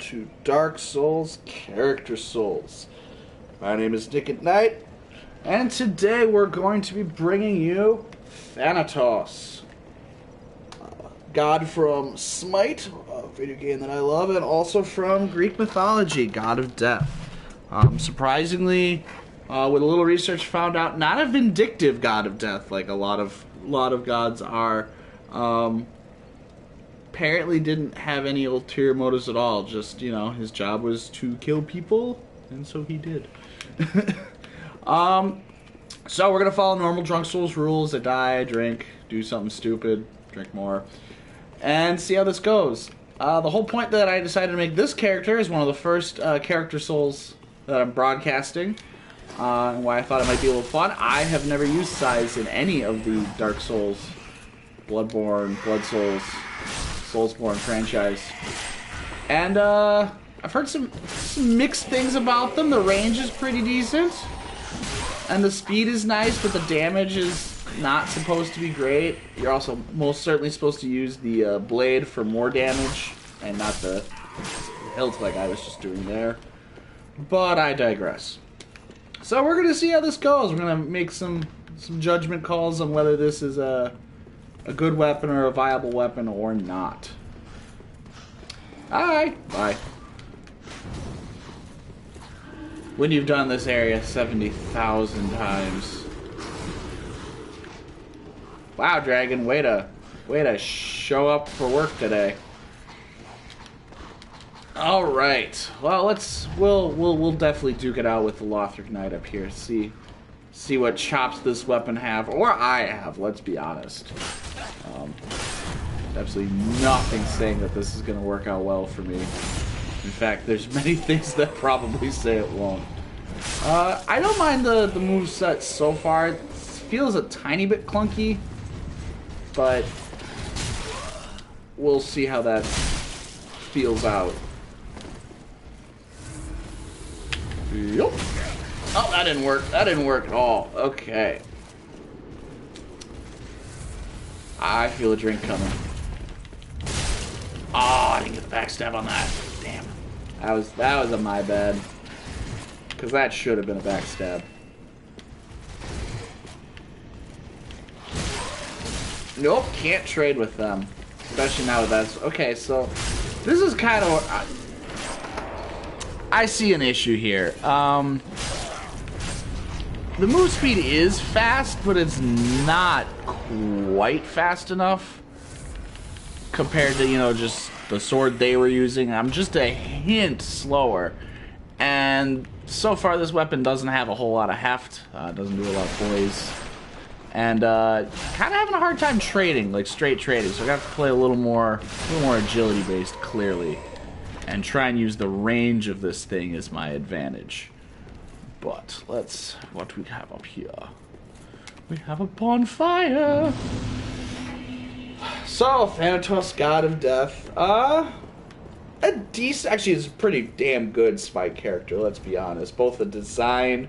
to Dark Souls Character Souls. My name is Nick at Night, and today we're going to be bringing you Thanatos, god from Smite, a video game that I love, and also from Greek mythology, god of death. Surprisingly, with a little research, found out not a vindictive god of death like a lot of gods are. Apparently didn't have any ulterior motives at all. Just, you know, his job was to kill people, and so he did. So we're gonna follow normal Drunk Souls rules. I die, I drink, do something stupid, drink more, and see how this goes. The whole point that I decided to make this character is one of the first character souls that I'm broadcasting, and why I thought it might be a little fun. I have never used size in any of the Dark Souls, Bloodborne, Blood Souls, Soulsborne franchise, and I've heard some mixed things about them. The range is pretty decent, and the speed is nice, but the damage is not supposed to be great. You're also most certainly supposed to use the blade for more damage, and not the hilt like I was just doing there. But I digress. So we're gonna see how this goes. We're gonna make some judgment calls on whether this is a good weapon or a viable weapon or not. Bye. When you've done this area 70,000 times. Wow, Dragon, way to show up for work today. All right. Well, we'll definitely duke it out with the Lothric Knight up here. See what chops this weapon have, or I have. Let's be honest. Absolutely nothing saying that this is going to work out well for me. In fact, there's many things that probably say it won't. I don't mind the moveset so far. It feels a tiny bit clunky, but we'll see how that feels out. Yep. Oh, that didn't work. That didn't work at all. Okay. I feel a drink coming. Oh, I didn't get the backstab on that. Damn. That was a my bad. Because that should have been a backstab. Nope, can't trade with them. Especially now that that's... Okay, so... This is kind of... I see an issue here. The move speed is fast, but it's not quite fast enough compared to, you know, just the sword they were using. I'm just a hint slower. And so far this weapon doesn't have a whole lot of heft, doesn't do a lot of poise. And kind of having a hard time trading, like straight trading. So I have to play a little more agility based, clearly. And try and use the range of this thing as my advantage. But what do we have up here? We have a bonfire. So, Thanatos, god of death. Actually, it's a pretty damn good Smite character, let's be honest. Both the design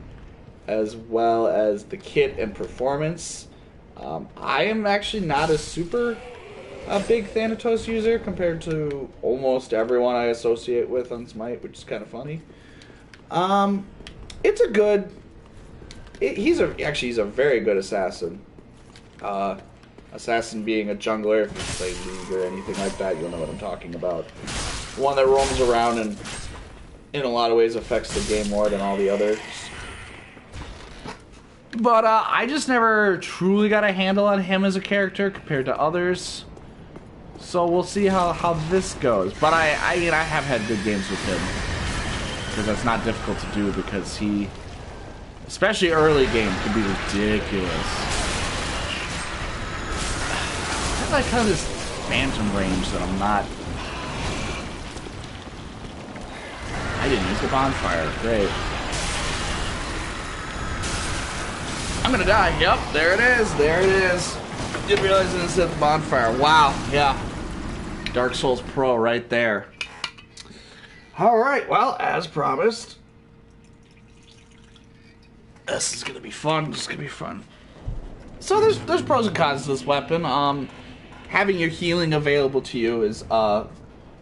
as well as the kit and performance. I am actually not a super big Thanatos user compared to almost everyone I associate with on Smite, which is kind of funny. It's a good... He's a very good assassin. Assassin being a jungler, if you play League or anything like that, you'll know what I'm talking about. One that roams around and in a lot of ways affects the game more than all the others. But I just never truly got a handle on him as a character compared to others. So we'll see how this goes. But I mean, I have had good games with him. Because that's not difficult to do, because he, especially early game, can be ridiculous. I like how this phantom range that I'm not... I didn't use the bonfire. Great. I'm gonna die. Yep, there it is. There it is. Didn't realize it said the bonfire. Wow. Yeah. Dark Souls Pro right there. Alright, well, as promised, this is gonna be fun. This is gonna be fun. So there's pros and cons to this weapon. Having your healing available to you is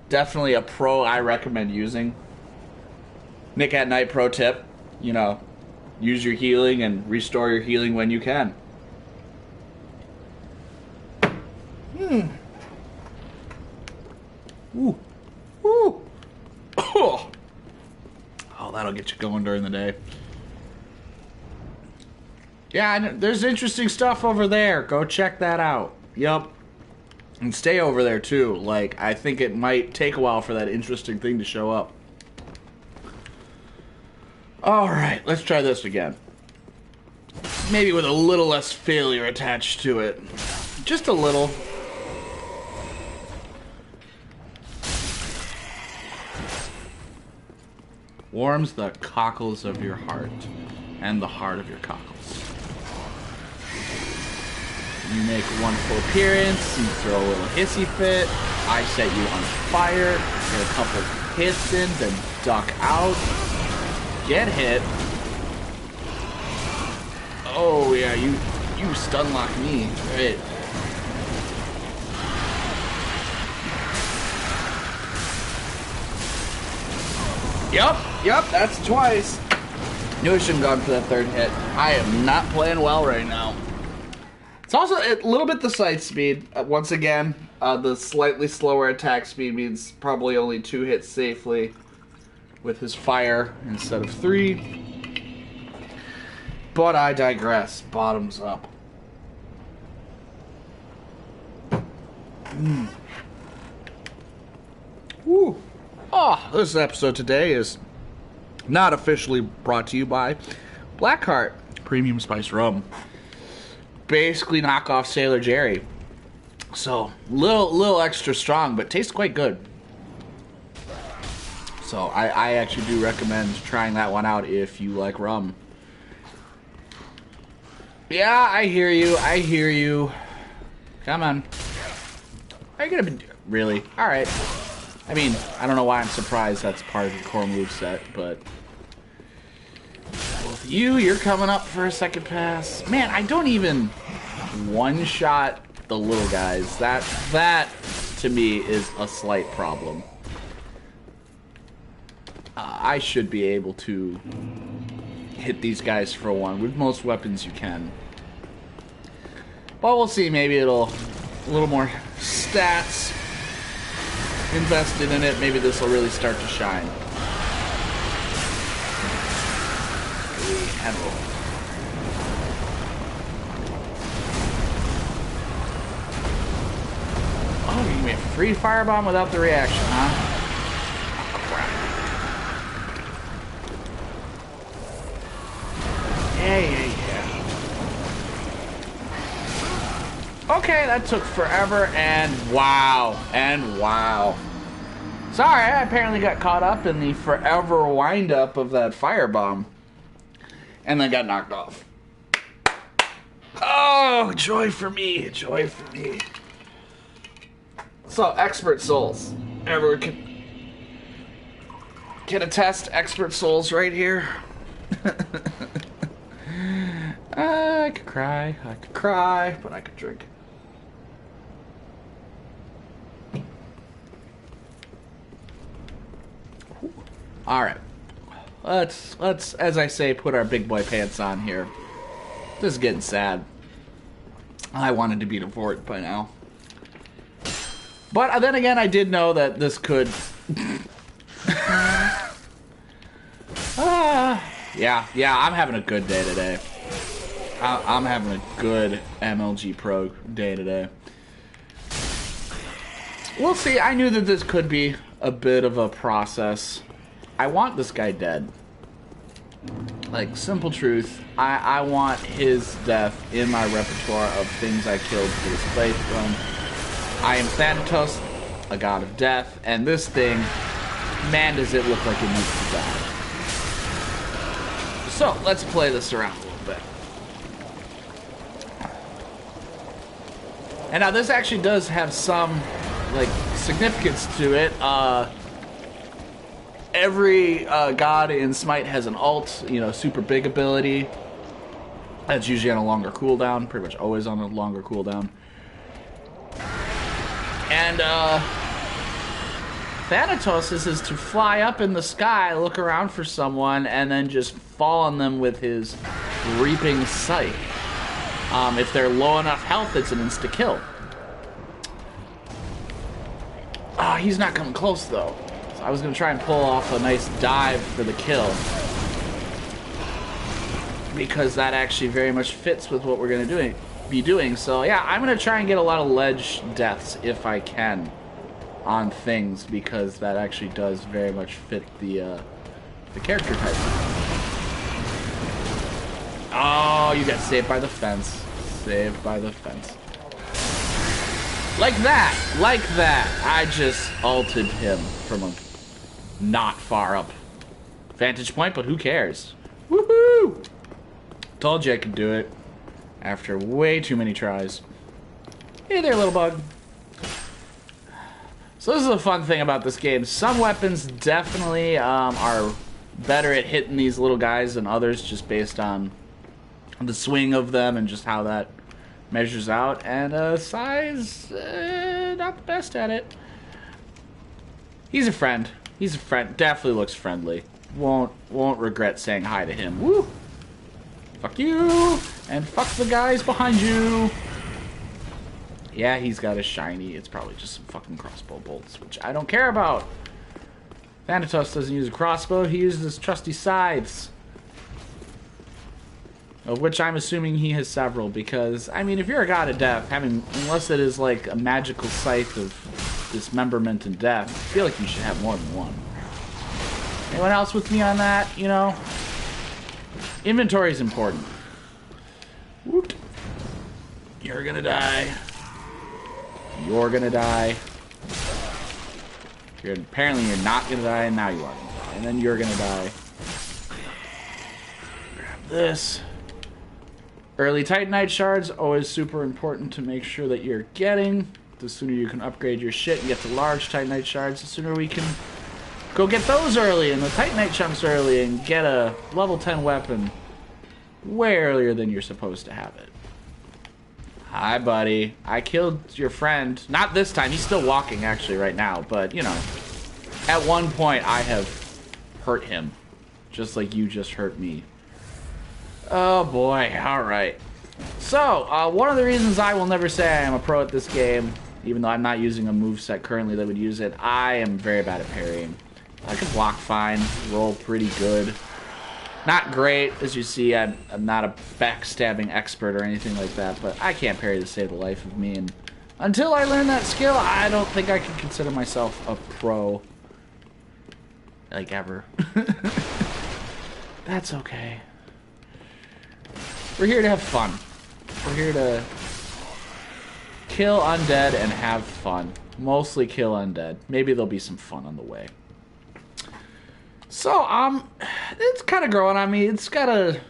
Definitely a pro I recommend using. Nick at Night pro tip, you know, use your healing and restore your healing when you can. Ooh. Ooh. Oh, that'll get you going during the day. Yeah, there's interesting stuff over there. Go check that out. Yup. And stay over there, too. Like, I think it might take a while for that interesting thing to show up. Alright, let's try this again. Maybe with a little less failure attached to it. Just a little. Warms the cockles of your heart and the heart of your cockles. You make a wonderful appearance, you throw a little hissy fit, I set you on fire, get a couple hits in, then duck out, get hit. Oh yeah, you stun lock me. Right. Yep, that's twice. Knew I shouldn't have gone for that third hit. I am not playing well right now. It's also a little bit the sight speed. Once again, the slightly slower attack speed means probably only 2 hits safely with his fire instead of 3. But I digress. Bottoms up. Woo. Oh, this episode today is not officially brought to you by Blackheart Premium Spice Rum. Basically knock off Sailor Jerry. So, little extra strong, but tastes quite good. So, I actually do recommend trying that one out if you like rum. Yeah, I hear you. Come on. Are you gonna be... Really? Alright. I mean, I don't know why I'm surprised that's part of the core moveset, but... With you're coming up for a second pass. Man, I don't even one-shot the little guys. That to me, is a slight problem. I should be able to hit these guys for one. With most weapons, you can. But we'll see. Maybe it'll... A little more stats invested in it. Maybe this will really start to shine. Oh, you give me a free firebomb without the reaction, huh? Oh, crap. Yeah. Okay, that took forever, and wow. Sorry, I apparently got caught up in the forever wind-up of that firebomb. And then got knocked off. Oh, joy for me. So, expert souls. Everyone can attest expert souls right here. I could cry, but I could drink. All right. Let's, as I say, put our big boy pants on here. This is getting sad. I wanted to beat a fort by now. But then again, I did know that this could... Yeah, I'm having a good day today. I'm having a good MLG Pro day today. We'll see. I knew that this could be a bit of a process. I want this guy dead. Like, simple truth. I want his death in my repertoire of things I killed for this playthrough. I am Thanatos, a god of death, and this thing, man, does it look like it needs to die. So, let's play this around a little bit. And now this actually does have some, like, significance to it. Every god in Smite has an ult, you know, super big ability. That's usually on a longer cooldown, pretty much always on a longer cooldown. And Thanatos is to fly up in the sky, look around for someone, and then just fall on them with his reaping scythe. If they're low enough health, it's an insta-kill. Oh, he's not coming close, though. So I was going to try and pull off a nice dive for the kill, because that actually very much fits with what we're going to be doing. So, yeah, I'm going to try and get a lot of ledge deaths if I can on things, because that actually does very much fit the character type. Oh, you got saved by the fence. Saved by the fence. Like that! Like that! I just ulted him from a not far up vantage point, but who cares? Woohoo! Told you I could do it after way too many tries. Hey there, little bug. So this is a fun thing about this game. Some weapons definitely are better at hitting these little guys than others, just based on the swing of them and just how that measures out. And Size, not the best at it. He's a friend. He's a friend. Definitely looks friendly. Won't regret saying hi to him. Woo! Fuck you! And fuck the guys behind you! Yeah, he's got a shiny. It's probably just some fucking crossbow bolts, which I don't care about. Thanatos doesn't use a crossbow. He uses his trusty scythes, of which I'm assuming he has several, because, I mean, if you're a god of death, unless it is like a magical scythe of dismemberment and death, I feel like you should have more than one. Anyone else with me on that, you know? Inventory is important. Whoop. You're gonna die. You're gonna die. Apparently you're not gonna die, and now you are gonna die. And then you're gonna die. Grab this. Early Titanite shards, always super important to make sure that you're getting. The sooner you can upgrade your shit and get to large Titanite shards, the sooner we can go get those early and the Titanite chunks early and get a level 10 weapon way earlier than you're supposed to have it. Hi, buddy. I killed your friend. Not this time. He's still walking, actually, right now. But, you know, at one point, I have hurt him. Just like you just hurt me. Oh, boy. All right. So, one of the reasons I will never say I am a pro at this game, even though I'm not using a moveset currently that would use it, I am very bad at parrying. I can block fine, roll pretty good. Not great, as you see. I'm not a backstabbing expert or anything like that, but I can't parry to save the life of me. And until I learn that skill, I don't think I can consider myself a pro. Like, ever. That's okay. We're here to have fun. We're here to kill undead and have fun. Mostly kill undead. Maybe there'll be some fun on the way. So, it's kind of growing on me. It's got a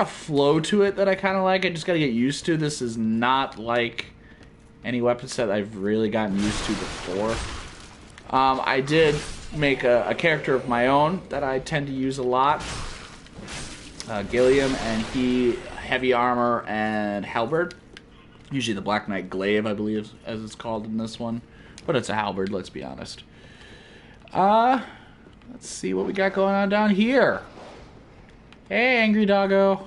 flow to it that I kind of like. I just got to get used to. This is not like any weapon set I've really gotten used to before. I did make a character of my own that I tend to use a lot. Gilliam, and he heavy armor and halberd. Usually the Black Knight Glaive, I believe, as it's called in this one. But it's a halberd, let's be honest. Let's see what we got going on down here. Hey, angry doggo.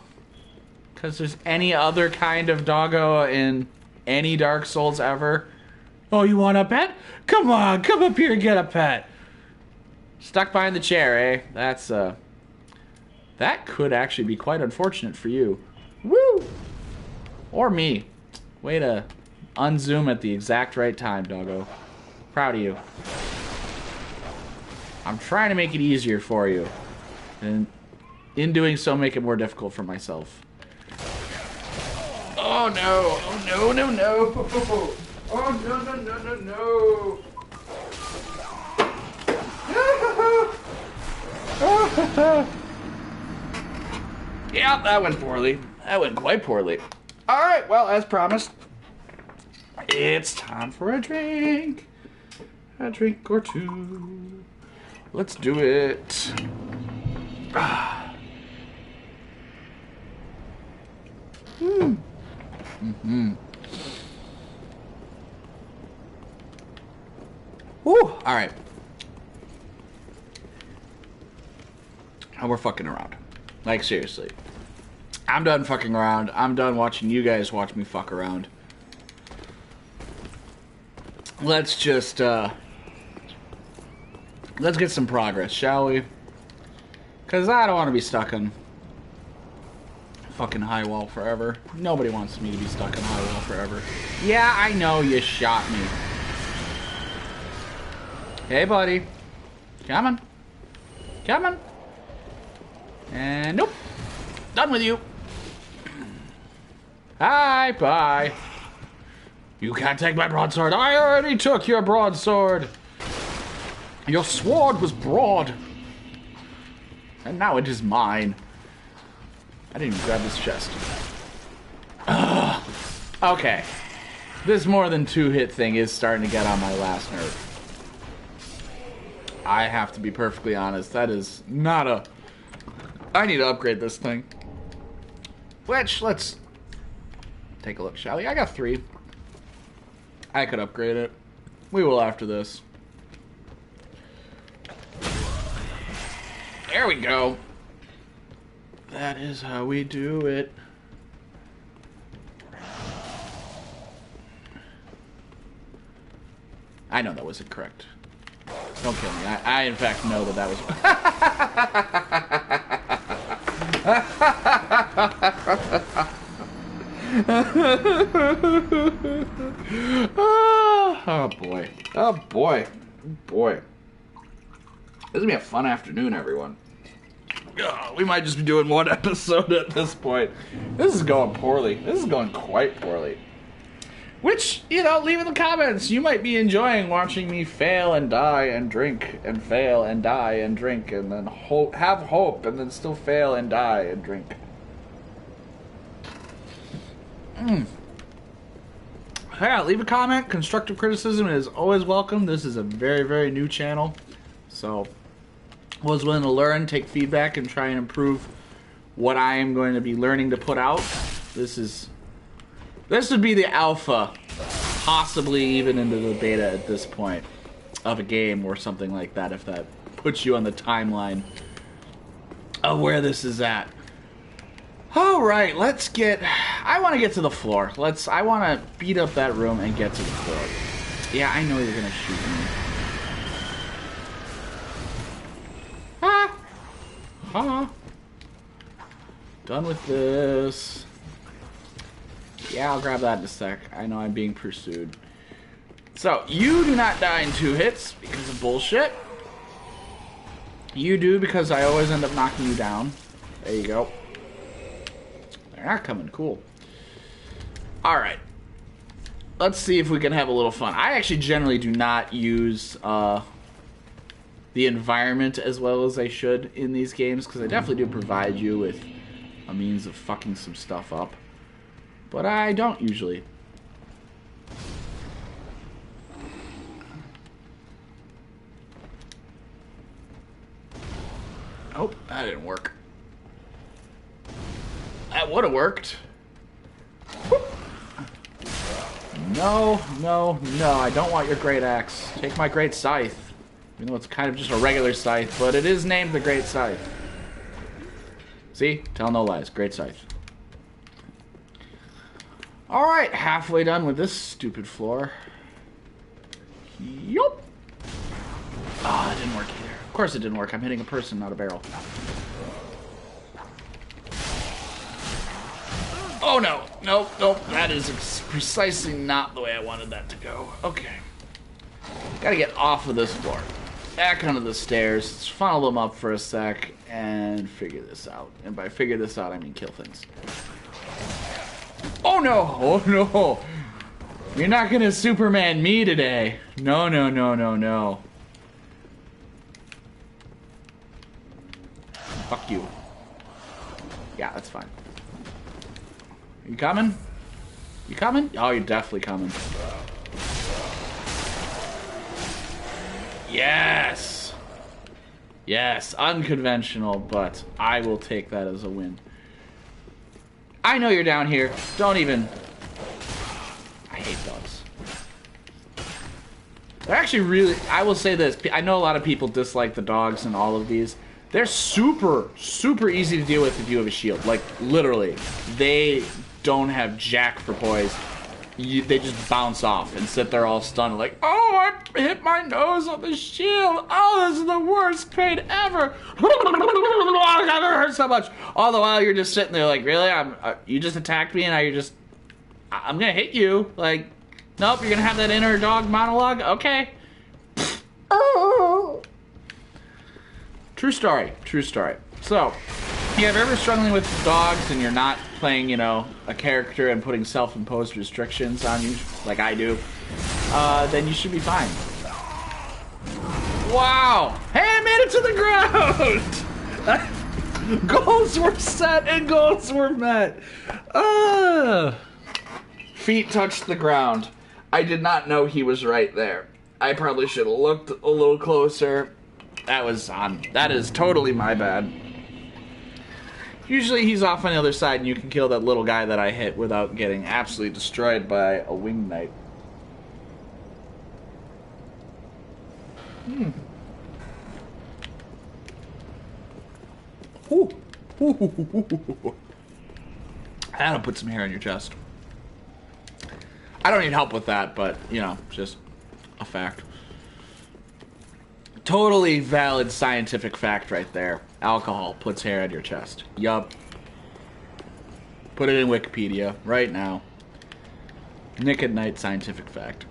Because there's any other kind of doggo in any Dark Souls ever. Oh, you want a pet? Come on, come up here and get a pet. Stuck behind the chair, eh? That's, that could actually be quite unfortunate for you. Woo! Or me. Way to unzoom at the exact right time, doggo. Proud of you. I'm trying to make it easier for you. And in doing so, make it more difficult for myself. Oh no! Oh no, no, no! Oh no, no, no, no, no! Yeah, that went poorly. That went quite poorly. Alright, well, as promised, it's time for a drink. A drink or two. Let's do it. Whew. Alright. Now we're fucking around. Like, seriously. I'm done fucking around. I'm done watching you guys watch me fuck around. Let's just, let's get some progress, shall we? Because I don't want to be stuck on fucking high wall forever. Nobody wants me to be stuck on high wall forever. Yeah, I know you shot me. Hey, buddy. Come on. Come on. And nope. Done with you. Hi, bye. You can't take my broadsword. I already took your broadsword. Your sword was broad. And now it is mine. I didn't even grab this chest. Ugh. Okay. This more than two-hit thing is starting to get on my last nerve. I have to be perfectly honest. That is not a... I need to upgrade this thing. Which, let's take a look, shall we? I got 3. I could upgrade it. We will after this. There we go. That is how we do it. I know that wasn't correct. Don't kill me. I in fact know that was... Oh boy. Oh boy. Boy. This is gonna be a fun afternoon, everyone. We might just be doing one episode at this point. This is going poorly. This is going quite poorly. Which, you know, leave in the comments. You might be enjoying watching me fail and die and drink and fail and die and drink and then have hope and then still fail and die and drink. Yeah, leave a comment. Constructive criticism is always welcome. This is a very, very new channel. So, I was willing to learn, take feedback, and try and improve what I am going to be learning to put out. This would be the alpha, possibly even into the beta at this point of a game or something like that, if that puts you on the timeline of where this is at. Alright, let's get... I want to get to the floor. I want to beat up that room and get to the floor. Yeah, I know you're going to shoot me. Ah! Ha! Done with this. Yeah, I'll grab that in a sec. I know I'm being pursued. So, you do not die in 2 hits because of bullshit. You do because I always end up knocking you down. There you go. They're not coming. Cool. Alright. Let's see if we can have a little fun. I actually generally do not use the environment as well as I should in these games, because I definitely do provide you with a means of fucking some stuff up. But I don't usually. Oh, that didn't work. That would have worked. Whoop. No, no, no, I don't want your great axe. Take my great scythe. Even though it's kind of just a regular scythe, but it is named the Great Scythe. See? Tell no lies. Great scythe. Alright, halfway done with this stupid floor. Yup. Ah, it didn't work either. Of course it didn't work. I'm hitting a person, not a barrel. Oh no. Nope, nope. That is precisely not the way I wanted that to go. Okay. Gotta get off of this floor. Back onto the stairs. Let's funnel them up for a sec and figure this out. And by figure this out, I mean kill things. Oh no! Oh no! You're not gonna Superman me today. No, no, no, no, no. Fuck you. Yeah, that's fine. You coming? You coming? Oh, you're definitely coming. Yes! Yes, unconventional, but I will take that as a win. I know you're down here. Don't even... I hate dogs. They're actually really, I will say this, I know a lot of people dislike the dogs in all of these. They're super, super easy to deal with if you have a shield. Like, literally. They don't have jack for poise. They just bounce off and sit there all stunned like, oh, I hit my nose on the shield. Oh, this is the worst pain ever. That hurts so much. All the while you're just sitting there like, really? You just attacked me and now you're just, I'm going to hit you. Like, nope, you're going to have that inner dog monologue? Okay. True story. True story. So, if you're ever struggling with dogs and you're not playing, you know, a character and putting self-imposed restrictions on you, like I do, then you should be fine. Wow! Hey, I made it to the ground! Goals were set and goals were met. Feet touched the ground. I did not know he was right there. I probably should have looked a little closer. That is totally my bad. Usually he's off on the other side and you can kill that little guy that I hit without getting absolutely destroyed by a winged knight. Ooh. That'll put some hair on your chest. I don't need help with that, but, you know, just a fact. Totally valid scientific fact right there. Alcohol puts hair on your chest. Yup. Put it in Wikipedia right now. Nick at Night scientific fact.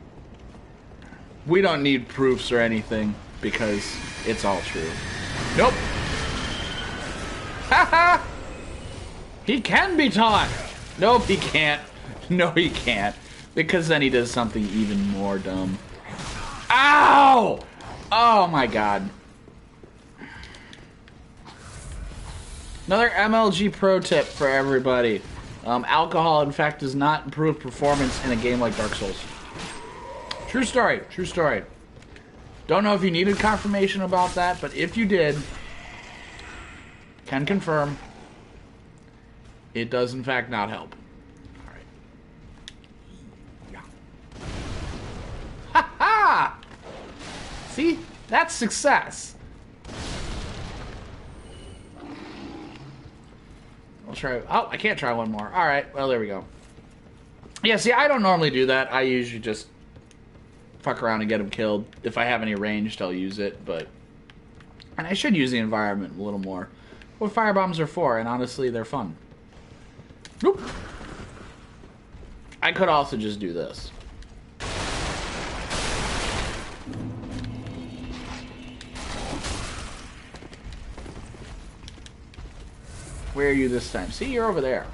We don't need proofs or anything because it's all true. Nope. Haha! He can be taught! Nope, he can't. No, he can't. Because then he does something even more dumb. Ow! Oh my god. Another MLG pro tip for everybody. Alcohol, in fact, does not improve performance in a game like Dark Souls. True story. True story. Don't know if you needed confirmation about that, but if you did, can confirm, it does in fact not help. Alright. Yeah. Ha ha! See? That's success. I'll try. Oh, I can't try one more. Alright, well, there we go. Yeah, see, I don't normally do that. I usually just fuck around and get them killed. If I have any ranged, I'll use it, but... And I should use the environment a little more. What firebombs are for, and honestly, they're fun. Nope. I could also just do this. Where are you this time? See, you're over there.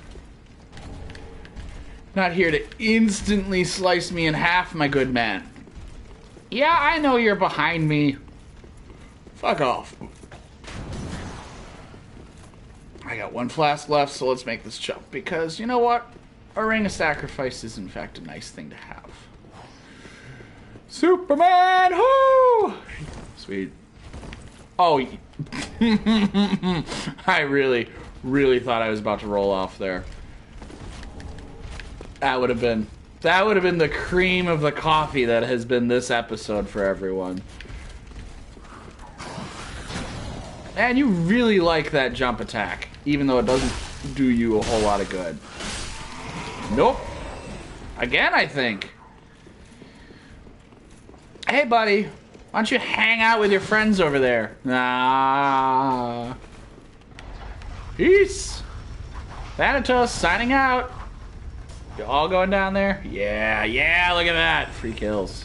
Not here to instantly slice me in half, my good man. Yeah, I know you're behind me. Fuck off. I got one flask left, so let's make this jump. Because, you know what? A ring of sacrifice is, in fact, a nice thing to have. Superman! Whoo! Sweet. Oh, I really thought I was about to roll off there. That would have been the cream of the coffee that has been this episode for everyone. And you really like that jump attack, even though it doesn't do you a whole lot of good. Nope. Again, I think. Hey, buddy. Why don't you hang out with your friends over there? Ah. Peace. Thanatos signing out. You all going down there? Yeah, yeah, look at that. Free kills.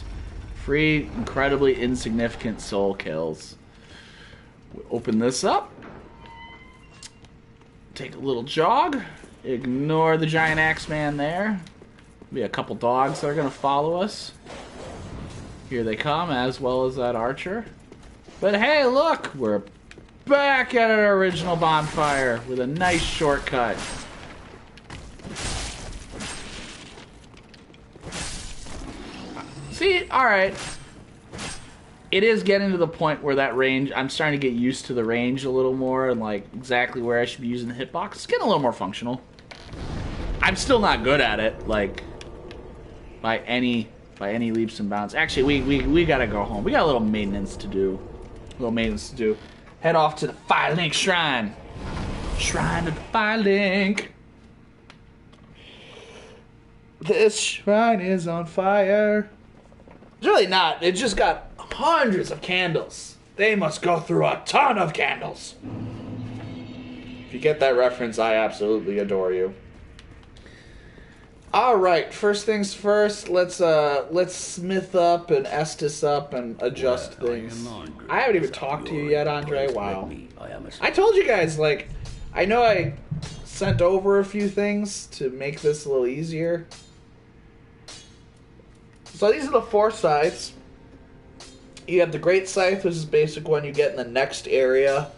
Free, incredibly insignificant soul kills. We'll open this up. Take a little jog. Ignore the giant Axeman there. Be a couple dogs that are going to follow us. Here they come, as well as that archer. But hey, look! We're back at our original bonfire with a nice shortcut. See, alright. It is getting to the point where that range, I'm starting to get used to the range a little more and like exactly where I should be using the hitbox. It's getting a little more functional. I'm still not good at it, like, by any by any leaps and bounds. Actually, we gotta go home. We got a little maintenance to do. Head off to the Fire Link Shrine. Shrine of the Fire Link. This shrine is on fire. It's really not. It just got hundreds of candles. They must go through a ton of candles. If you get that reference, I absolutely adore you. All right, first things first. Let's smith up and Estus up and adjust things. I haven't even talked to you yet, Andre. Wow. I told you guys, like, I know I sent over a few things to make this a little easier. So these are the 4 scythes. You have the Great Scythe, which is the basic one you get in the next area.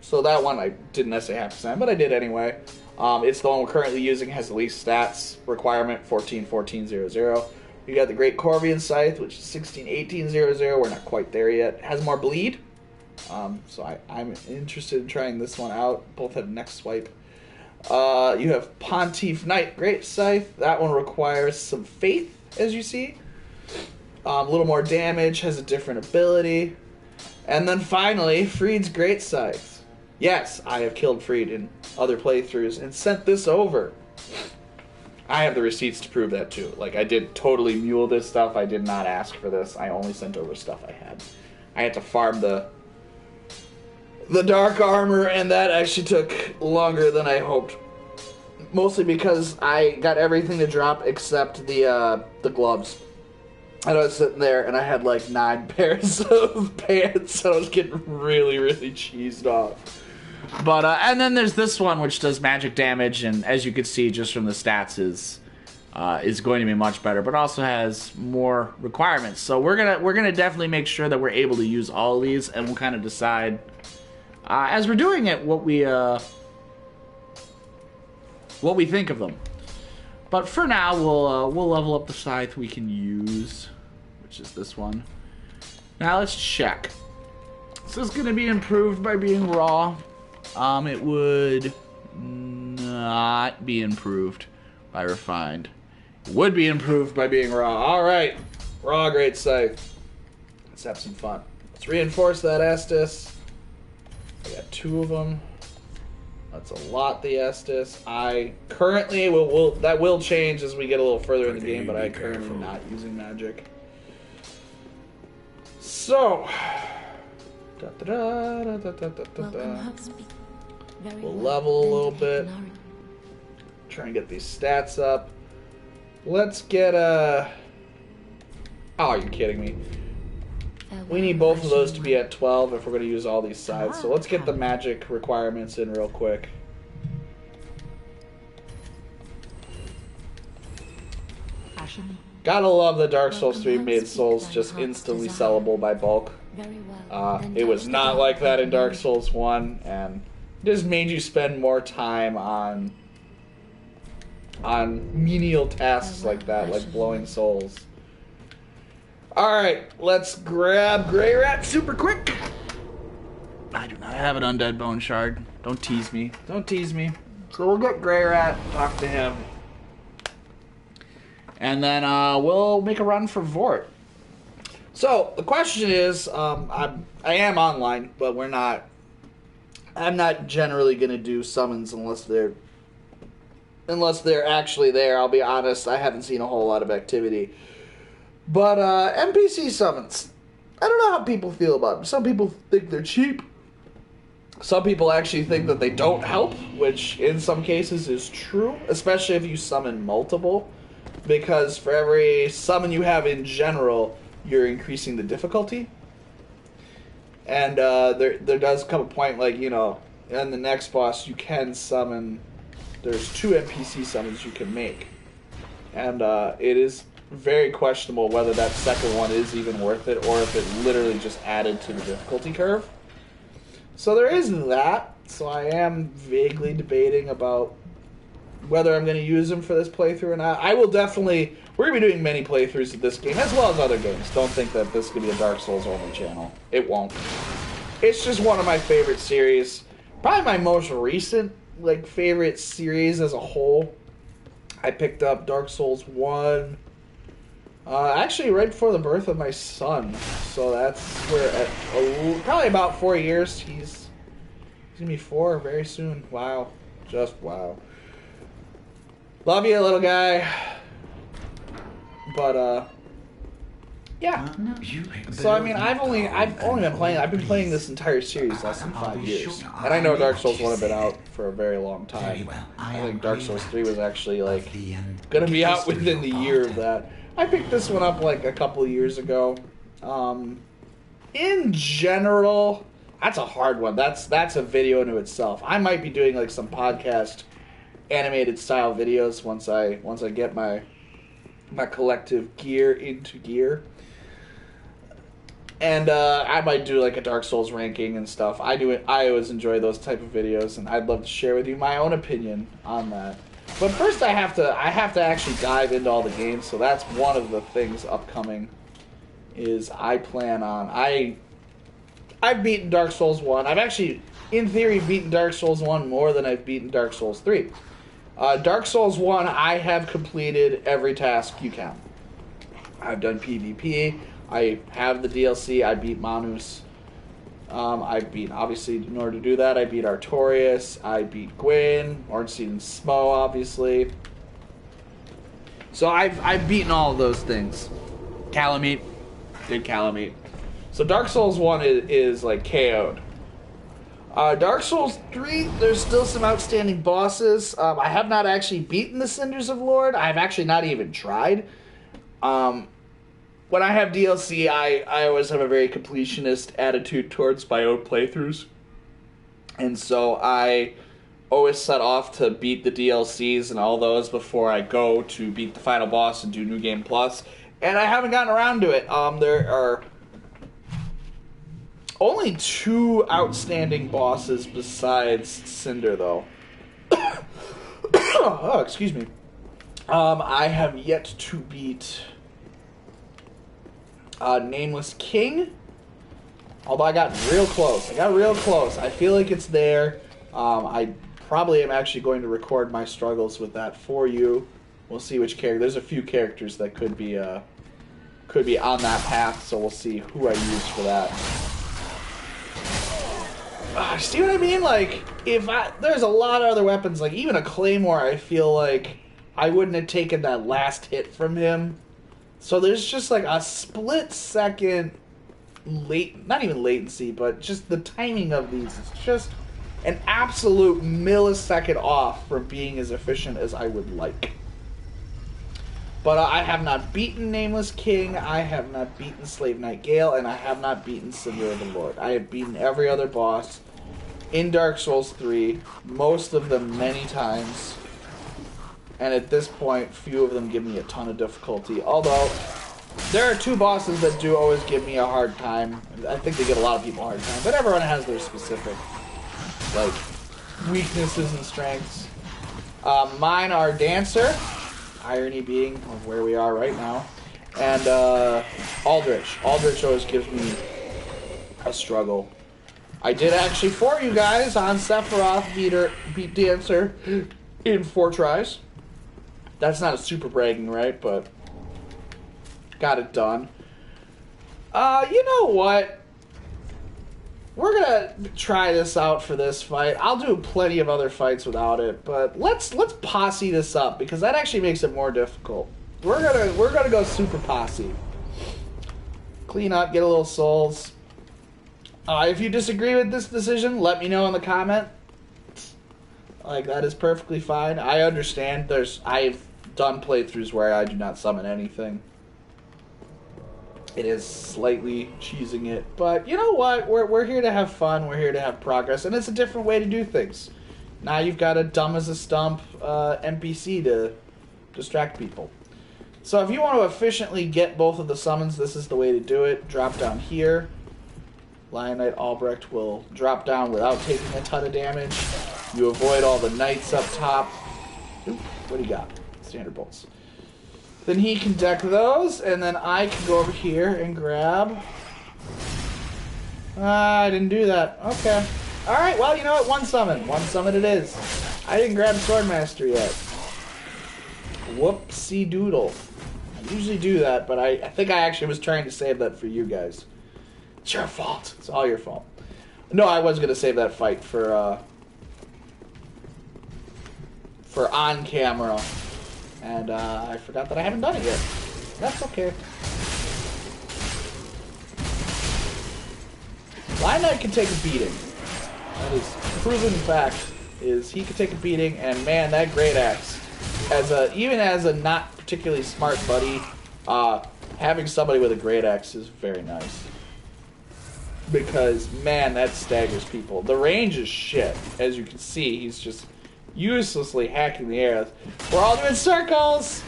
So that one I didn't necessarily have to send, but I did anyway. It's the one we're currently using, has the least stats requirement, 14-14-0-0. You got the Great Corvian Scythe, which is 16-18-0-0. We're not quite there yet. It has more bleed. So I'm interested in trying this one out. Both have next swipe. You have Pontiff Knight Great Scythe. That one requires some faith, as you see. A little more damage, has a different ability. And then finally, Freed's Great Scythe. Yes, I have killed Freed in other playthroughs and sent this over. I have the receipts to prove that too. Like, I did totally mule this stuff. I did not ask for this. I only sent over stuff I had. I had to farm the dark armor, and that actually took longer than I hoped. Mostly because I got everything to drop except the gloves. And I was sitting there, and I had like 9 pairs of pants, and I was getting really, really cheesed off. But and then there's this one, which does magic damage, and as you can see just from the stats, is going to be much better, but also has more requirements. So we're gonna definitely make sure that we're able to use all of these, and we'll kind of decide as we're doing it what we think of them. But for now, we'll level up the scythe we can use, which is this one. Now let's check. So it's going to be improved by being raw. It would not be improved by refined. It would be improved by being raw. All right, raw Great Scythe. Let's have some fun. Let's reinforce that Estus. I got 2 of them. That's a lot, the Estus. I currently that will change as we get a little further in the game, but I currently am not using magic. So, we'll level a little bit. Try and get these stats up. Let's get a. Oh, you're kidding me. We need both of those to be at 12 if we're going to use all these sides. So let's get the magic requirements in real quick. Gotta love the Dark Souls 3 made souls just instantly sellable by bulk. It was not like that in Dark Souls 1, and it just made you spend more time on menial tasks like that, like blowing souls. Alright, let's grab Grey Rat super quick. I do not have an Undead Bone Shard. Don't tease me. Don't tease me. So we'll get Grey Rat, talk to him. And then we'll make a run for Vort. So, the question is, I am online, but I'm not generally going to do summons unless they're actually there. I'll be honest, I haven't seen a whole lot of activity. But NPC summons, I don't know how people feel about them. Some people think they're cheap. Some people actually think that they don't help, which in some cases is true, especially if you summon multiple. Because for every summon you have in general, you're increasing the difficulty. And there does come a point, like, you know, in the next boss you can summon, there's 2 NPC summons you can make. And it is very questionable whether that second one is even worth it, or if it literally just added to the difficulty curve. So there is that. So I am vaguely debating about whether I'm going to use them for this playthrough or not. I will definitely. We're going to be doing many playthroughs of this game, as well as other games. Don't think that this could be a Dark Souls only channel. It won't. It's just one of my favorite series. Probably my most recent favorite series as a whole. I picked up Dark Souls 1. Actually, right before the birth of my son. So that's where at probably about 4 years. He's gonna be 4 very soon. Wow, just wow. Love you, little guy. But yeah. So I mean, I've only been playing this entire series less than 5 years, and I know Dark Souls 1 have been out for a very long time. I think Dark Souls 3 was actually like gonna be out within the year of that. I picked this one up like a couple of years ago. In general, that's a hard one. That's a video into itself. I might be doing like some podcast animated style videos once I get my collective gear into gear. And I might do like a Dark Souls ranking and stuff. I always enjoy those type of videos, and I'd love to share with you my own opinion on that. But first, I have to actually dive into all the games. So that's one of the things upcoming. Is I plan on I've beaten Dark Souls 1. I've actually, in theory, beaten Dark Souls 1 more than I've beaten Dark Souls 3. Dark Souls 1, I have completed every task you can. I've done PvP. I have the DLC. I beat Manus. Obviously, in order to do that, I beat Artorias. I beat Gwyn, Ornstein and Smo, obviously. So I've beaten all of those things. Calamite. Did Calamite. So Dark Souls 1 is like KO'd. Dark Souls 3, there's still some outstanding bosses. I have not actually beaten the Cinders of Lord. I've actually not even tried. When I have DLC, I always have a very completionist attitude towards my own playthroughs. And so I always set off to beat the DLCs and all those before I go to beat the final boss and do New Game Plus. And I haven't gotten around to it. There are only 2 outstanding bosses besides Cinder, though. Oh, excuse me. I have yet to beat Nameless King. Although I got real close. I feel like it's there. I probably am actually going to record my struggles with that for you. We'll see which character. There's a few characters that could be on that path, so we'll see who I use for that. See what I mean? Like, there's a lot of other weapons, like even a Claymore, I feel like I wouldn't have taken that last hit from him. So there's just like a split second not even latency, but just the timing of these is just an absolute millisecond off from being as efficient as I would like. But I have not beaten Nameless King, I have not beaten Slave Knight Gale, and I have not beaten Cinder of the Lord. I have beaten every other boss in Dark Souls 3, most of them many times. And at this point, few of them give me a ton of difficulty. Although, there are 2 bosses that do always give me a hard time. I think they give a lot of people a hard time. But everyone has their specific, like, weaknesses and strengths. Mine are Dancer, irony being of where we are right now, and Aldrich. Aldrich always gives me a struggle. I did actually, for you guys, on Sephiroth, beat Dancer in 4 tries. That's not a super bragging, right? But got it done. You know what? We're gonna try this out for this fight. I'll do plenty of other fights without it, but let's posse this up because that actually makes it more difficult. We're gonna go super posse. Clean up, get a little souls. If you disagree with this decision, let me know in the comment. Like, that is perfectly fine. I understand. I've done playthroughs where I do not summon anything. It is slightly cheesing it, but you know what? We're here to have fun. We're here to have progress, and it's a different way to do things. Now you've got a dumb as a stump NPC to distract people. So if you want to efficiently get both of the summons, this is the way to do it. Drop down here. Lion Knight Albrecht will drop down without taking a ton of damage. You avoid all the knights up top. Oop, what do you got? Standard bolts. Then he can deck those, and then I can go over here and grab... I didn't do that. Okay. Alright, well, you know what? One summon. One summon it is. I didn't grab Swordmaster yet. Whoopsie doodle. usually do that, but I think I actually was trying to save that for you guys. It's your fault. It's all your fault. No, I was going to save that fight for on camera. And I forgot that I haven't done it yet. That's okay. Lion Knight can take a beating. That is proven fact. Is he can take a beating, and man, that great axe, even as a not particularly smart buddy, having somebody with a great axe is very nice. Because man, that staggers people. The range is shit, as you can see. He's just uselessly hacking the air. We're all doing circles.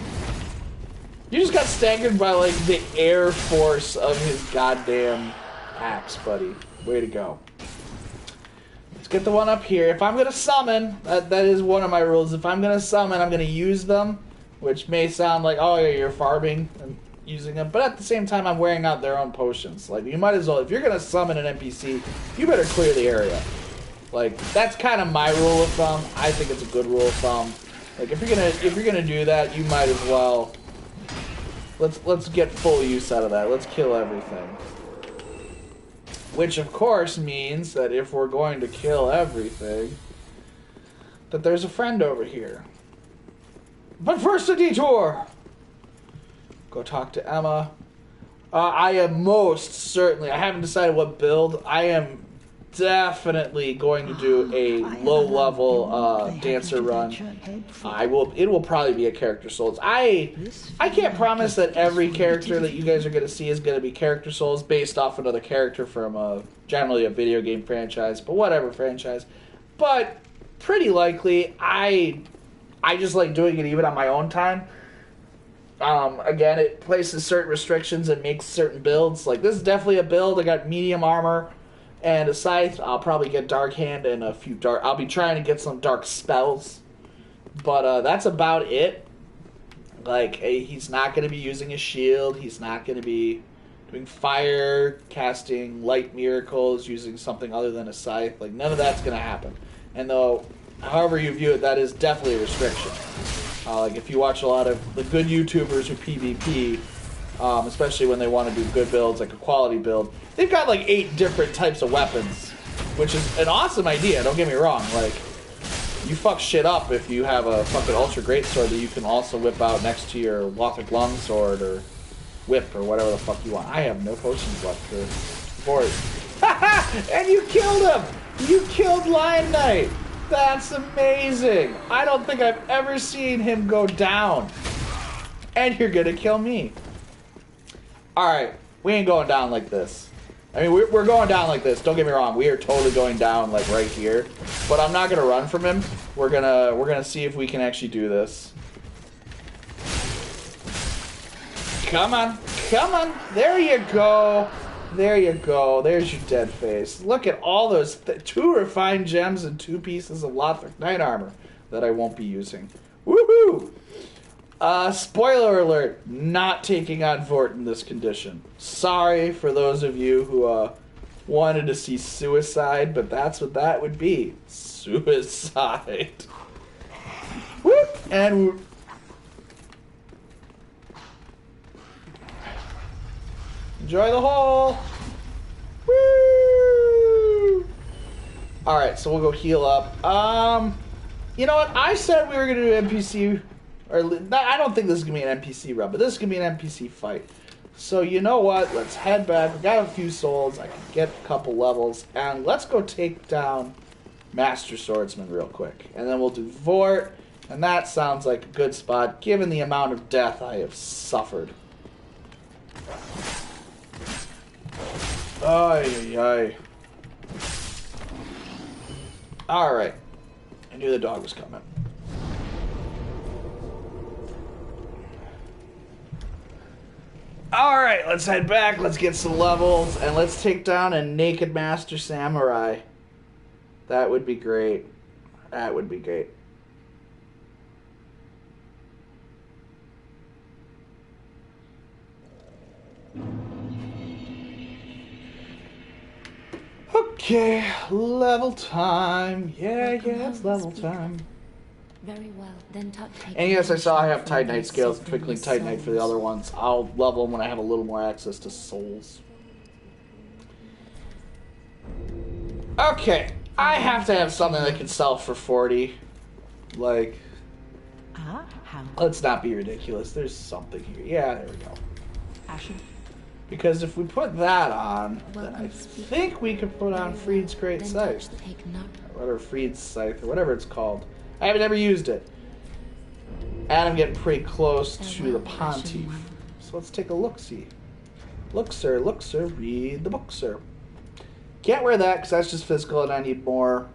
You just got staggered by like the air force of his goddamn axe, buddy. Way to go. Let's get the one up here. If I'm going to summon, that is one of my rules. If I'm going to summon, I'm going to use them, which may sound like, oh, yeah, you're farming and using them. But at the same time, I'm wearing out their own potions. Like, you might as well, if you're going to summon an NPC, you better clear the area. Like, that's kind of my rule of thumb. I think it's a good rule of thumb. Like, if you're gonna do that, you might as well. Let's get full use out of that. Let's kill everything. Which, of course, means that if we're going to kill everything, that there's a friend over here. But first, a detour! Go talk to Emma. I am most certainly, I haven't decided what build, I am definitely going to do a low-level dancer run. It will probably be a character souls. I can't promise that every character that you guys are going to see is going to be character souls based off another character from generally a video game franchise, but whatever franchise. But pretty likely, I just like doing it even on my own time. Again, it places certain restrictions and makes certain builds. Like, this is definitely a build. I got medium armor and a scythe. I'll probably get dark hand and a few dark. I'll be trying to get some dark spells, but that's about it. Like, he's not going to be using a shield. He's not going to be doing fire, casting light miracles, using something other than a scythe. Like, none of that's going to happen. And though, however you view it, that is definitely a restriction. Like, if you watch a lot of the good YouTubers who PvP, especially when they want to do good builds, like a quality build, they've got like 8 different types of weapons, which is an awesome idea, don't get me wrong. Like, you fuck shit up if you have a fucking ultra great sword that you can also whip out next to your Lothric longsword or whip or whatever the fuck you want. I have no potions left for it. And you killed him! You killed Lion Knight! That's amazing! I don't think I've ever seen him go down. And you're gonna kill me. Alright, we ain't going down like this. I mean, we're going down like this. Don't get me wrong. We are totally going down, like, right here. But I'm not gonna run from him. We're gonna see if we can actually do this. Come on. Come on. There you go. There you go. There's your dead face. Look at all those 2 refined gems and 2 pieces of Lothric Knight armor that I won't be using. Woohoo! Spoiler alert, not taking on Vort in this condition. Sorry for those of you who wanted to see suicide, but that's what that would be. Suicide. Whoop! And enjoy the hole! Woo! Alright, so we'll go heal up. You know what? I said we were going to do NPC... Or, I don't think this is going to be an NPC run, but this is going to be an NPC fight. So, you know what? Let's head back. We got a few souls. I can get a couple levels. And let's go take down Master Swordsman real quick. And then we'll do Vort. And that sounds like a good spot, given the amount of death I have suffered. Ay, ay, ay. Alright. I knew the dog was coming. Alright, let's head back, let's get some levels, and let's take down a naked Master Samurai. That would be great. That would be great. Okay, level time. Yeah, it's level time. Very well. Then And yes, I saw I have Titanite scales and Twinkling Titanite for the other ones. I'll level them when I have a little more access to souls. Okay, I have to have something that can sell for 40. Like, let's not be ridiculous. There's something here. Yeah, there we go. Because if we put that on, then I think we could put on Freed's Great Scythe. Or Freed's Scythe, or whatever it's called. I haven't ever used it. And I'm getting pretty close to the Pontiff. So let's take a look-see. Look, sir, read the book, sir. Can't wear that because that's just physical and I need more.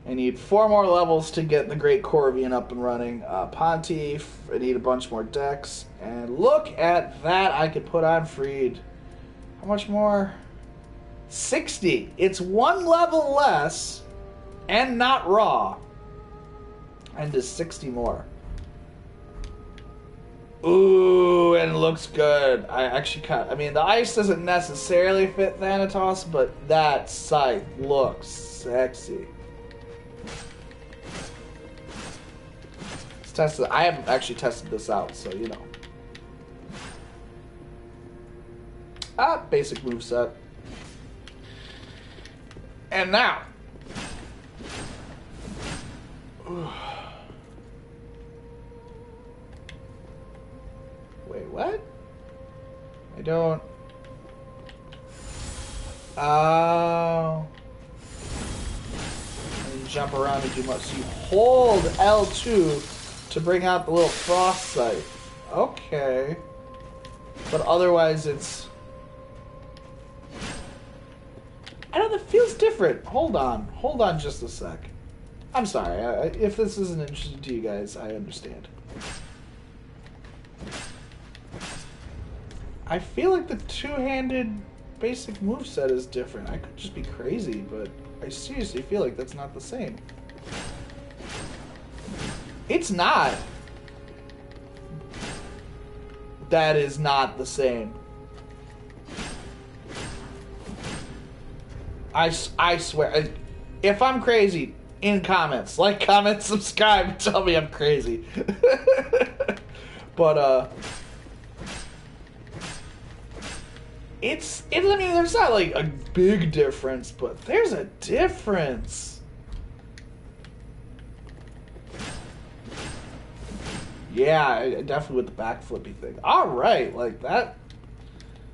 I need 4 more levels to get the Great Corvian up and running. Pontiff, I need a bunch more decks. And look at that, I could put on Freed. How much more? 60. It's 1 level less and not raw. And just 60 more. Ooh, and it looks good. I mean, the ice doesn't necessarily fit Thanatos, but that scythe looks sexy. Let's test it. I haven't actually tested this out, so you know. Basic moveset. And now. Wait, what? I don't... Oh... And jump around and do much. So you hold L2 to bring out the little frost scythe. Okay. But otherwise it's... I don't know, it feels different. Hold on just a sec. I'm sorry, if this isn't interesting to you guys, I understand. I feel like the two-handed basic moveset is different. I could just be crazy, but I seriously feel like that's not the same. It's not. That is not the same. I swear. If I'm crazy, in comments. Like, comment, subscribe, tell me I'm crazy. But, I mean, there's not, like, a big difference, but there's a difference. Yeah, definitely with the backflippy thing. Alright, like, that...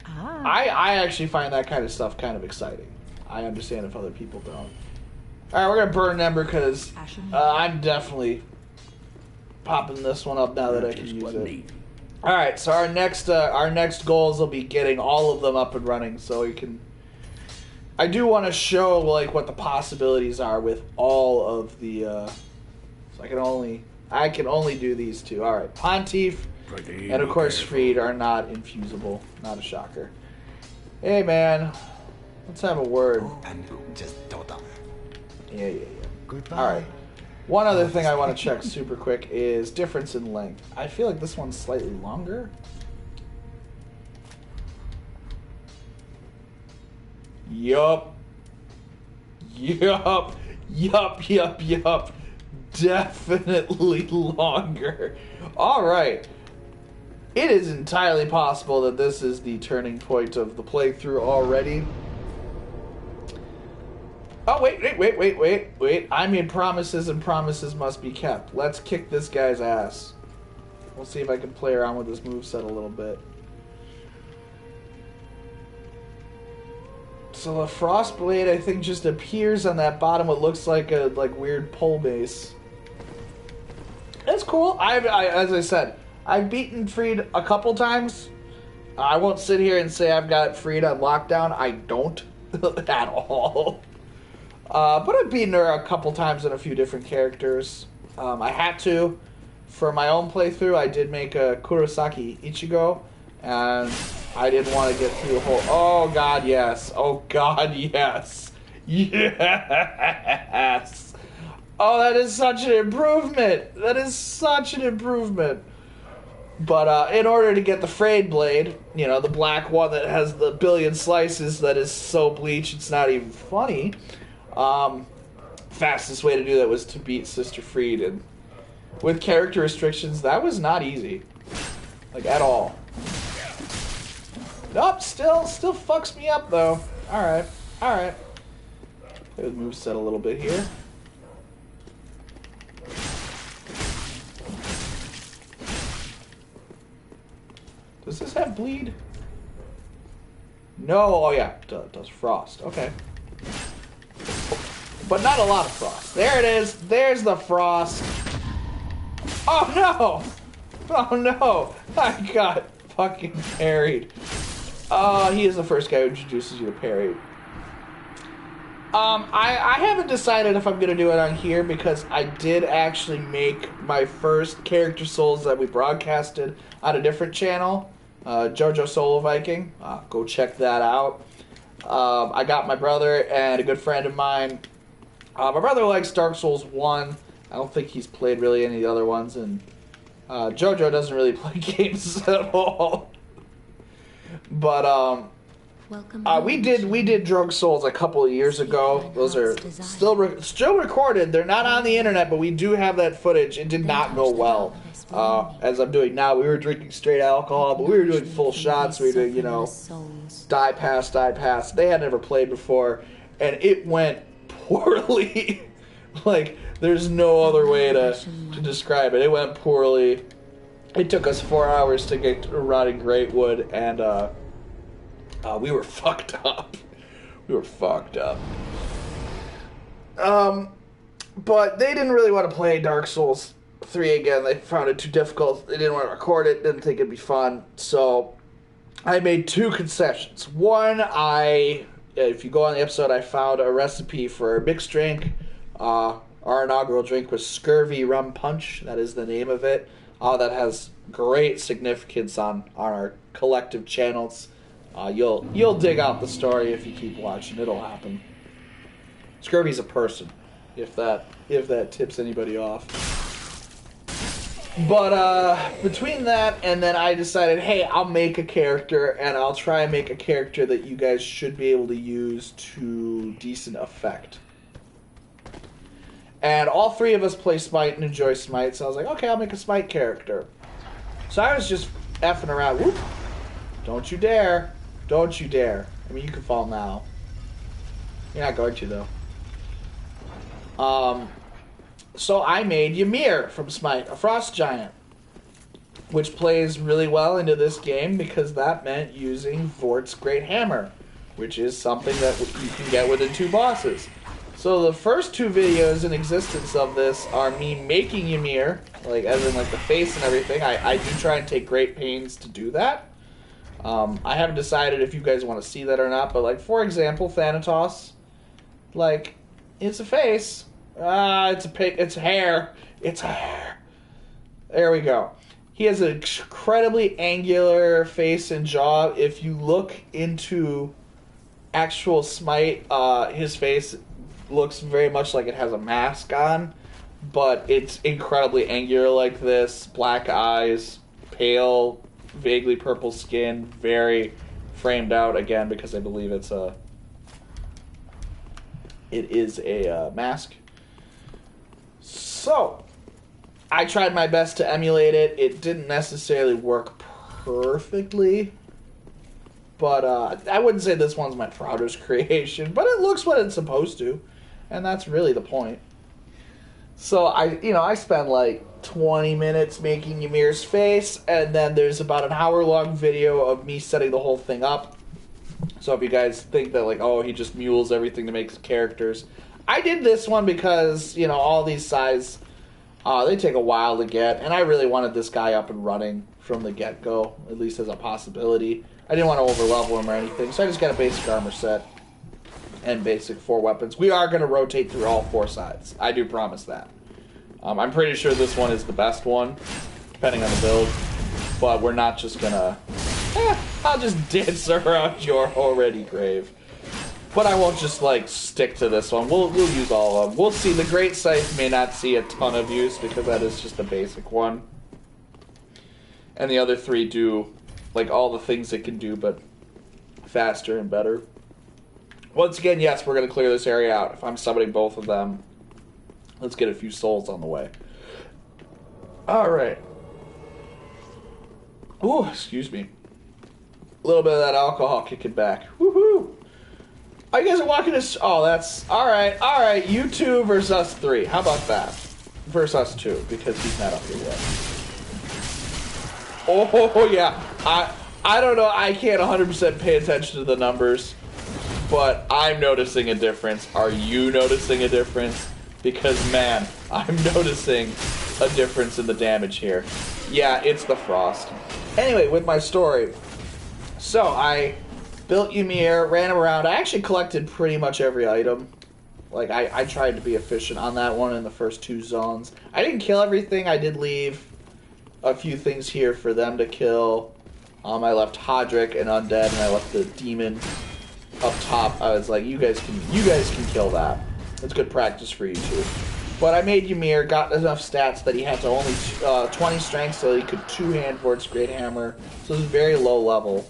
I actually find that kind of stuff kind of exciting. I understand if other people don't. Alright, we're gonna burn an ember, because I'm definitely popping this one up now that I can use it. Alright, so our next goals will be getting all of them up and running, so we can... I do want to show, like, what the possibilities are with all of the, so I can only do these two. Alright, Pontiff and, of course, Freed are not infusible. Not a shocker. Hey, man. Let's have a word. Yeah. Alright. One other thing I want to check super quick is difference in length. I feel like this one's slightly longer. Yup. Definitely longer. Alright. It is entirely possible that this is the turning point of the playthrough already. Oh, wait. I made promises and promises must be kept. Let's kick this guy's ass. We'll see if I can play around with this moveset a little bit. So the Frostblade, I think, just appears on that bottom what looks like a weird pole base. That's cool. As I said, I've beaten Freed a couple times. I won't sit here and say I've got Freed on lockdown. I don't at all. But I've beaten her a couple times in a few different characters. I had to. For my own playthrough, I did make a Kurosaki Ichigo, and I didn't want to get through the whole... Oh, God, yes. Oh, God, yes. Yes! Oh, that is such an improvement! That is such an improvement! But in order to get the frayed blade, you know, the black one that has the billion slices that is so bleached it's not even funny... fastest way to do that was to beat Sister Freed, and with character restrictions, that was not easy. Like, at all. Nope, still fucks me up, though. Alright, alright. Play with moveset a little bit here. Does this have bleed? No, oh yeah, it does frost. Okay. But not a lot of frost. There it is. There's the frost. Oh no! Oh no! I got fucking parried. He is the first guy who introduces you to parry. I haven't decided if I'm gonna do it on here because I did actually make my first character souls that we broadcasted on a different channel, JoJo Solo Viking. Go check that out. I got my brother and a good friend of mine. My brother likes Dark Souls 1. I don't think he's played really any of the other ones, and JoJo doesn't really play games at all. But we did Dark Souls a couple of years ago. Those are still recorded. They're not on the internet, but we do have that footage. It did not go well. As I'm doing now, we were drinking straight alcohol, but we were doing full shots. We were doing, you know, die pass. They had never played before, and it went poorly. Like, there's no other way to describe it. It went poorly. It took us 4 hours to get to rotting Greatwood, and we were fucked up. But they didn't really want to play Dark Souls 3 again. They found it too difficult. They didn't want to record it. Didn't think it'd be fun. So I made two concessions. One, if you go on the episode, I found a recipe for a mixed drink. Our inaugural drink was Scurvy Rum Punch. That is the name of it. That has great significance on our collective channels. You'll dig out the story if you keep watching. It'll happen. Scurvy's a person, if that tips anybody off. But between that and then I decided, hey, I'll make a character, and I'll try and make a character that you guys should be able to use to decent effect. And all three of us play Smite and enjoy Smite, so I was like, okay, I'll make a Smite character. So I was just effing around. Whoop! Don't you dare. Don't you dare. I mean, you can fall now. You're not going to, though. So I made Ymir from Smite, a frost giant, which plays really well into this game because that meant using Vort's Great Hammer, which is something that you can get within 2 bosses. So the first 2 videos in existence of this are me making Ymir, like as in like the face and everything. I do try and take great pains to do that. I haven't decided if you guys want to see that or not, but like for example, Thanatos, like it's a face. It's hair. It's hair. There we go. He has an incredibly angular face and jaw. If you look into actual Smite, his face looks very much like it has a mask on, but it's incredibly angular like this. Black eyes, pale, vaguely purple skin, very framed out again because I believe it is a mask. So, I tried my best to emulate it. It didn't necessarily work perfectly, but I wouldn't say this one's my proudest creation, but it looks what it's supposed to, and that's really the point. So, I spent like 20 minutes making Ymir's face, and then there's about an hour-long video of me setting the whole thing up. So if you guys think that, like, oh, he just mules everything to make characters, I did this one because, all these sides, they take a while to get, and I really wanted this guy up and running from the get-go, at least as a possibility. I didn't want to overlevel him or anything, so I just got a basic armor set and basic 4 weapons. We are going to rotate through all 4 sides. I do promise that. I'm pretty sure this one is the best one, depending on the build, but we're not just going to... I'll just dance around your already grave. But I won't just, stick to this one. We'll use all of them. We'll see. The Great Scythe may not see a ton of use because that is just a basic one. And the other 3 do, all the things it can do, but faster and better. Once again, yes, we're going to clear this area out. If I'm summoning both of them, Let's get a few souls on the way. Alright. Ooh, excuse me. A little bit of that alcohol kicking back. Woohoo! Are you guys walking this? Oh, that's... Alright. You two versus us three. How about that? Versus us two, because he's not up here yet. Oh, yeah. I don't know. I can't 100% pay attention to the numbers, but I'm noticing a difference. Are you noticing a difference? Because, man, I'm noticing a difference in the damage here. Yeah, it's the frost. Anyway, with my story. So, I built Ymir, ran him around. I actually collected pretty much every item. Like, I tried to be efficient on that one in the first 2 zones. I didn't kill everything. I did leave a few things here for them to kill. I left Hodrick and Undead, and I left the demon up top. I was like, you guys can kill that. It's good practice for you too. But I made Ymir, got enough stats that he had to only 20 strength, so he could two-hand Vort's Great Hammer. So it was very low level.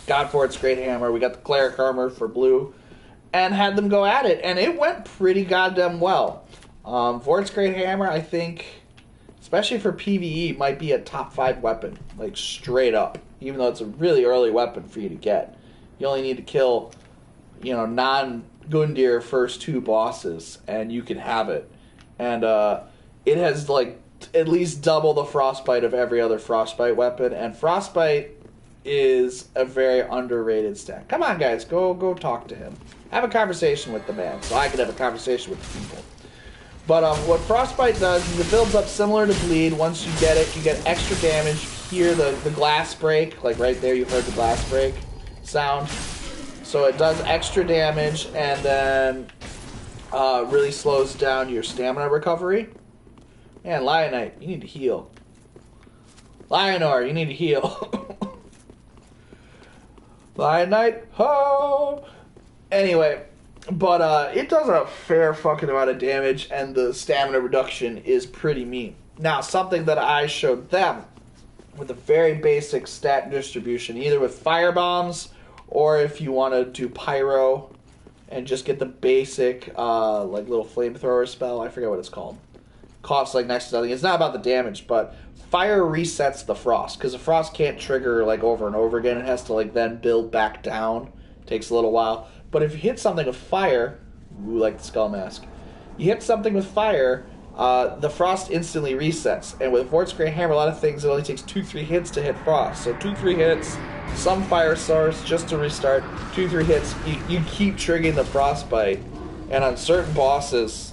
Got Vort's Great Hammer. We got the Cleric Armor for blue, and had them go at it, and it went pretty goddamn well. Vort's Great Hammer, I think, especially for PvE, might be a top 5 weapon, like straight up. Even though it's a really early weapon for you to get, you only need to kill, non-Gundyr first 2 bosses, and you can have it. And it has like at least double the frostbite of every other frostbite weapon, and frostbite is a very underrated stat. Come on, guys, go talk to him. Have a conversation with the man, so I can have a conversation with the people. But what frostbite does is it builds up similar to bleed. Once you get it, you get extra damage. Hear the glass break, like right there, you heard the glass break sound. So it does extra damage, and then really slows down your stamina recovery. Man, Lionite, you need to heal. Lionor, you need to heal. Lionite, ho! Anyway, but it does a fair fucking amount of damage, and the stamina reduction is pretty mean. Now, something that I showed them with a very basic stat distribution, either with fire bombs, or if you want to do pyro and just get the basic like little flamethrower spell. I forget what it's called. Costs like next to nothing. It's not about the damage, but fire resets the frost, because the frost can't trigger like over and over again. It has to like then build back down. Takes a little while. But if you hit something with fire, ooh, like the skull mask, you hit something with fire, the frost instantly resets. And with Vort's Great Hammer, a lot of things, it only takes 2-3 hits to hit frost. So 2-3 hits, some fire source just to restart, 2-3 hits, you keep triggering the frostbite. And on certain bosses,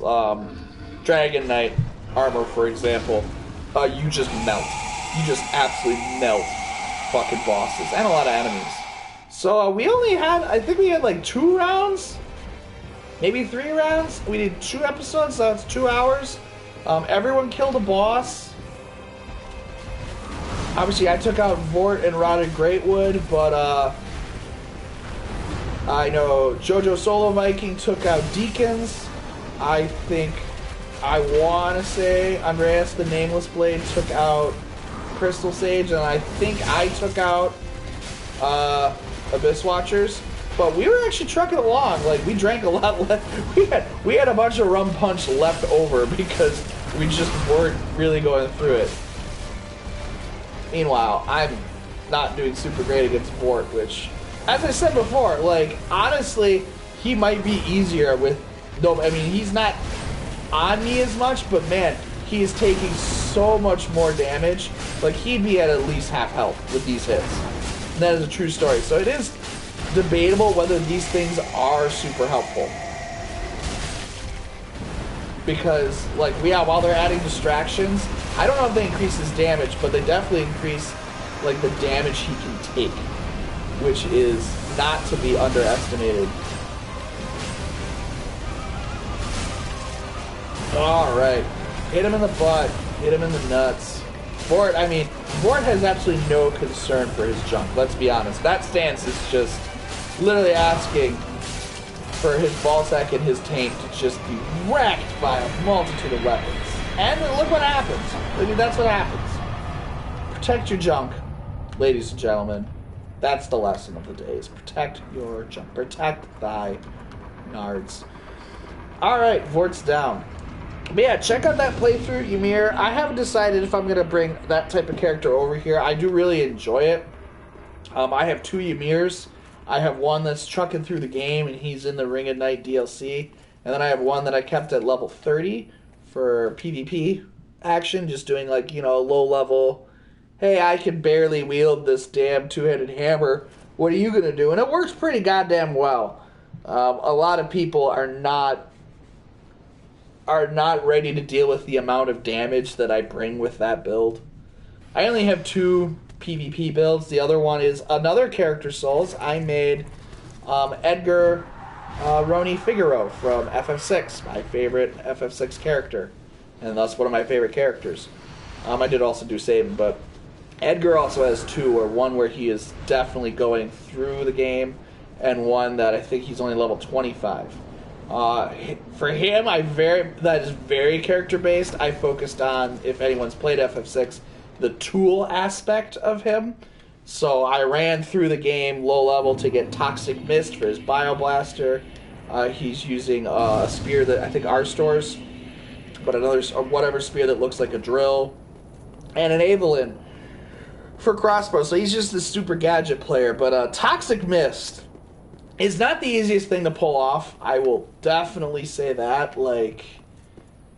Dragon Knight armor, for example, you just melt. You just absolutely melt fucking bosses and a lot of enemies. So we only had, I think we had like 2 rounds, maybe 3 rounds. We did 2 episodes, so that's 2 hours. Everyone killed a boss. Obviously, I took out Vort and Rotted Greatwood, but I know Jojo Solo Viking took out Deacons. I think, I want to say Andreas the Nameless Blade took out Crystal Sage, and I think I took out Abyss Watchers. But we were actually trucking along. Like, we drank a lot left. We had a bunch of rum punch left over because we just weren't really going through it. Meanwhile, I'm not doing super great against Vort, which, as I said before, like, honestly, he might be easier with... No, I mean, he's not on me as much, but man, he is taking so much more damage. Like, he'd be at least half health with these hits. And that is a true story. So it is debatable whether these things are super helpful. Because, like, yeah, while they're adding distractions, I don't know if they increase his damage, but they definitely increase, like, the damage he can take, which is not to be underestimated. Alright. Hit him in the butt. Hit him in the nuts. Vort has absolutely no concern for his junk, let's be honest. That stance is just literally asking for his ballsack and his taint to just be wrecked by a multitude of weapons. And look what happens. I mean, that's what happens. Protect your junk, ladies and gentlemen. That's the lesson of the day, is protect your junk. Protect thy nards. Alright, Vort's down. But yeah, check out that playthrough, Ymir. I haven't decided if I'm going to bring that type of character over here. I do really enjoy it. I have 2 Ymirs. I have one that's trucking through the game, and he's in the Ring of Night DLC. And then I have one that I kept at level 30 for PvP action, just doing, like, you know, low level. Hey, I can barely wield this damn 2-handed hammer. What are you going to do? And it works pretty goddamn well. A lot of people are not ready to deal with the amount of damage that I bring with that build. I only have 2 PvP builds. The other one is another character souls. I made Edgar Roni Figaro from FF6, my favorite FF6 character. And that's one of my favorite characters. I did also do saving, but Edgar also has 2, or one where he is definitely going through the game, and one that I think he's only level 25. For him, that is very character based. I focused on, if anyone's played FF6, the tool aspect of him. So I ran through the game low level to get Toxic Mist for his Bioblaster. He's using a spear that I think R stores, but whatever spear that looks like a drill, and an Evelyn for crossbow. So he's just this super gadget player. But Toxic Mist is not the easiest thing to pull off. I will definitely say that. Like,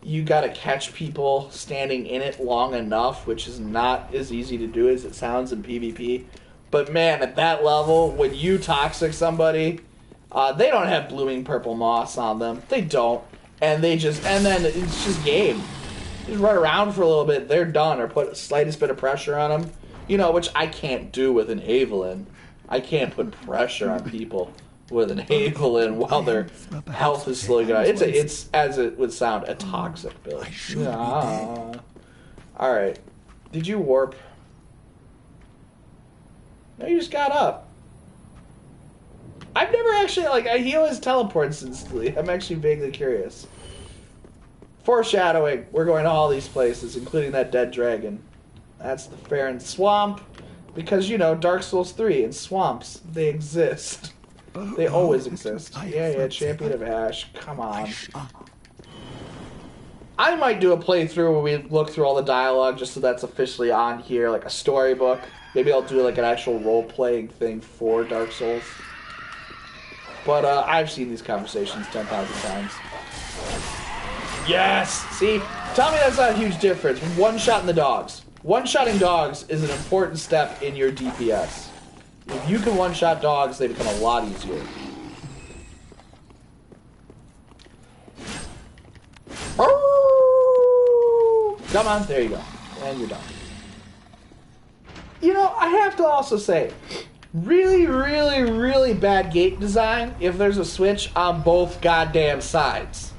you gotta catch people standing in it long enough, which is not as easy to do as it sounds in PvP. But man, at that level, when you toxic somebody, they don't have blooming purple moss on them. They don't. And then it's just game. Just run around for a little bit, they're done, or put the slightest bit of pressure on them. You know, which I can't do with an Evelyn. I can't put pressure on people with an Evelyn while their health is slowly going. It's as it would sound, a toxic build. Alright. Did you warp? No, you just got up. I've never actually, he always teleports instantly. I'm actually vaguely curious. Foreshadowing. We're going to all these places, including that dead dragon. That's the Farron Swamp. Because, you know, Dark Souls 3 and swamps, they exist. They always exist. Yeah, Champion of Ash. Come on. I might do a playthrough where we look through all the dialogue just so that's officially on here, like a storybook. Maybe I'll do like an actual role-playing thing for Dark Souls. But I've seen these conversations 10,000 times. Yes! See? Tell me that's not a huge difference. One-shotting the dogs. One-shotting dogs is an important step in your DPS. If you can one-shot dogs, they become a lot easier. Come on, there you go. And you're done. You know, I have to also say, really, really, really bad gate design if there's a switch on both goddamn sides.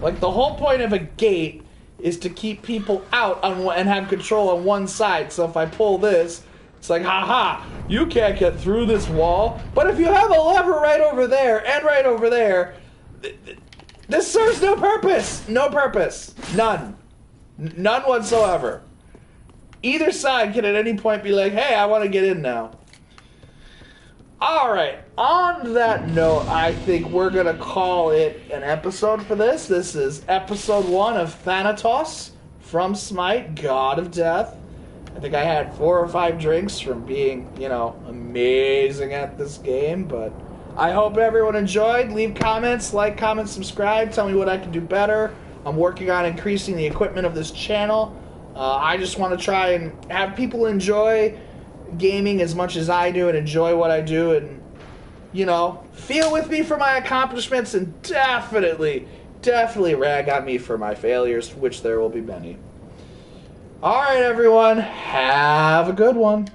Like, the whole point of a gate is to keep people out and have control on one side. So if I pull this, it's like, haha, you can't get through this wall. But if you have a lever right over there and right over there, this serves no purpose. No purpose. None. None whatsoever. Either side can at any point be like, hey, I want to get in now. Alright, on that note, I think we're going to call it an episode for this. This is episode 1 of Thanatos from Smite, God of Death. I think I had 4 or 5 drinks from being, you know, amazing at this game, but I hope everyone enjoyed. Leave comments, like, comment, subscribe, tell me what I can do better. I'm working on increasing the equipment of this channel. I just want to try and have people enjoy gaming as much as I do and enjoy what I do and, you know, feel with me for my accomplishments and definitely rag on me for my failures, which there will be many. Alright, everyone. Have a good one.